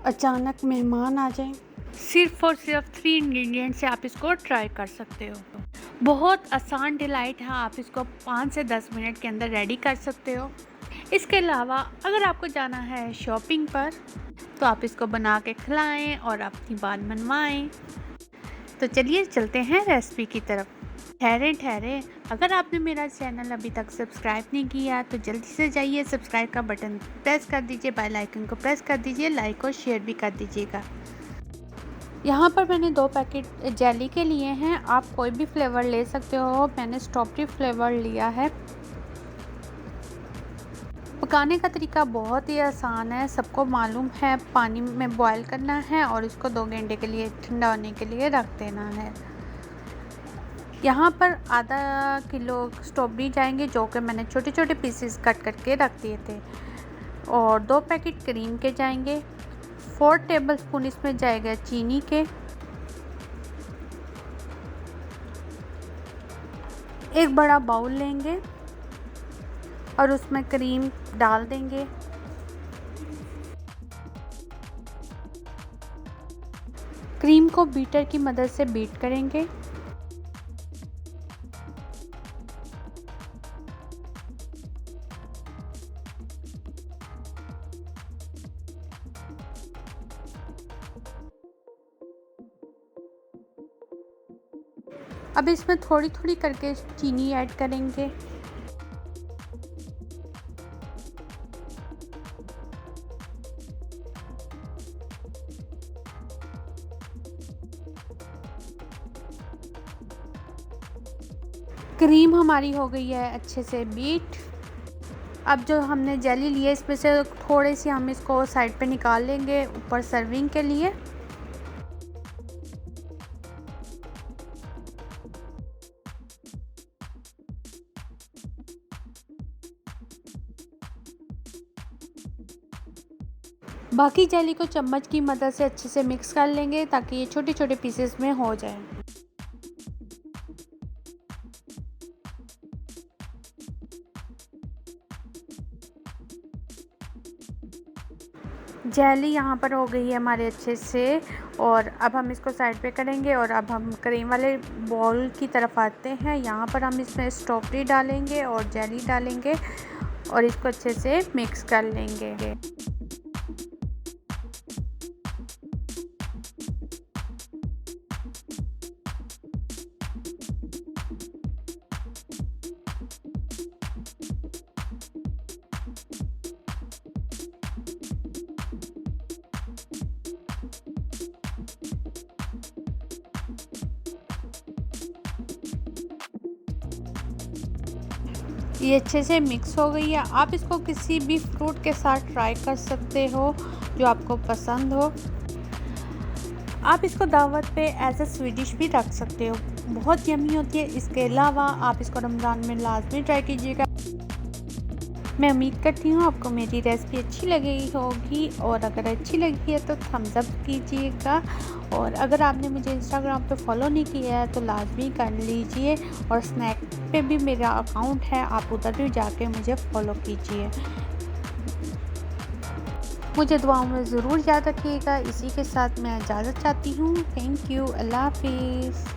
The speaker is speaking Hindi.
अचानक मेहमान आ जाएं, सिर्फ और सिर्फ 3 इंग्रेडिएंट से आप इसको ट्राई कर सकते हो। बहुत आसान डिलाइट है, आप इसको 5 से 10 मिनट के अंदर रेडी कर सकते हो। इसके अलावा अगर आपको जाना है शॉपिंग पर तो आप इसको बना के खिलाएं और अपनी बात मनवाएं। तो चलिए चलते हैं रेसिपी की तरफ। ठहरे अगर आपने मेरा चैनल अभी तक सब्सक्राइब नहीं किया तो जल्दी से जाइए, सब्सक्राइब का बटन प्रेस कर दीजिए, बेल आइकन को प्रेस कर दीजिए, लाइक और शेयर भी कर दीजिएगा। यहाँ पर मैंने 2 पैकेट जेली के लिए हैं, आप कोई भी फ्लेवर ले सकते हो। मैंने स्ट्रॉबेरी फ्लेवर लिया है। पकाने का तरीका बहुत ही आसान है, सबको मालूम है। पानी में बॉईल करना है और इसको 2 घंटे के लिए ठंडा होने के लिए रख देना है। यहाँ पर आधा किलो स्ट्रॉबेरी जाएंगे जो कि मैंने छोटे छोटे पीसेस कट करके रख दिए थे, और 2 पैकेट क्रीम के जाएंगे। 4 टेबलस्पून इसमें जाएगा चीनी के। एक बड़ा बाउल लेंगे और उसमें क्रीम डाल देंगे। क्रीम को बीटर की मदद से बीट करेंगे। अब इसमें थोड़ी थोड़ी करके चीनी ऐड करेंगे। क्रीम हमारी हो गई है अच्छे से बीट। अब जो हमने जेली ली है इसमें से थोड़ी सी हम इसको साइड पे निकाल लेंगे ऊपर सर्विंग के लिए। बाकी जेली को चम्मच की मदद से अच्छे से मिक्स कर लेंगे ताकि ये छोटे छोटे पीसेस में हो जाए। जेली यहाँ पर हो गई है हमारे अच्छे से, और अब हम इसको साइड पे करेंगे और अब हम क्रीम वाले बॉल की तरफ आते हैं। यहाँ पर हम इसमें स्ट्रॉबेरी डालेंगे और जेली डालेंगे और इसको अच्छे से मिक्स कर लेंगे। ये अच्छे से मिक्स हो गई है। आप इसको किसी भी फ्रूट के साथ ट्राई कर सकते हो जो आपको पसंद हो। आप इसको दावत पे एज ए स्वीट डिश भी रख सकते हो, बहुत यमी होती है। इसके अलावा आप इसको रमज़ान में लाजमी ट्राई कीजिएगा। मैं उम्मीद करती हूँ आपको मेरी रेसिपी अच्छी लगी होगी, और अगर अच्छी लगी है तो थम्स अप कीजिएगा। और अगर आपने मुझे इंस्टाग्राम पे फॉलो नहीं किया है तो लाजमी कर लीजिए, और स्नैक पे भी मेरा अकाउंट है, आप उधर भी जाके मुझे फॉलो कीजिए। मुझे दुआओं में ज़रूर याद रखिएगा। इसी के साथ मैं इजाज़त चाहती हूँ। Thank you. अल्लाह हाफिज़।